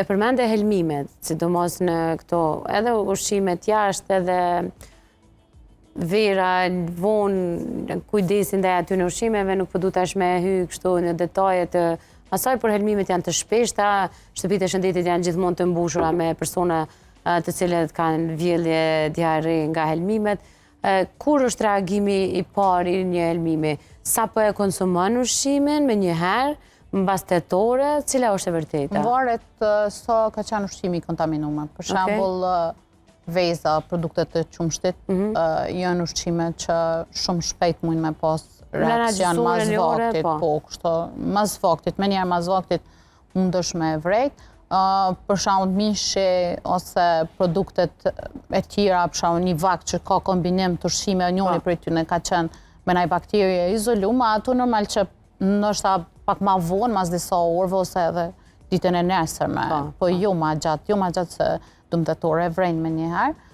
e përmende helmimet, sidomos në këto, edhe ushqimet jashtë, edhe vera, vonë, kujdesin dhe aty në ushqimeve, nuk përdu tash me hy kështu në detajet të asaj, por helmimet janë të shpeshta, shtëpitë e shëndetit janë gjithmonë të mbushura me persona të cilët kanë vjellje diare nga helmimet. Kur është reagimi i parë i një helmimi? Sa po e konsumon ushqimin me një herë, mbas tetore, cila është e vërteta? Varet sa ka qenë ushqimi i kontaminuar. Për shembull, veza, produktet të qumshtit, janë ushqime që shumë shpejt mund me pas reakcion mas vaktit, po, kështu, mas vaktit, me njerë mas vaktit mund është me vrejt. Për shembull mishi ose produktet e tjera, për shembull një vak që ka kombinim të ushqime, njëri prej tyre ka qenë me ndaj bakterie izoluar, ato normal që ndoshta pak ma vonë, mas disa orëve ose edhe ditën e nesërme, po jo ma gjatë se dëmtetore vrejnë me njëherë.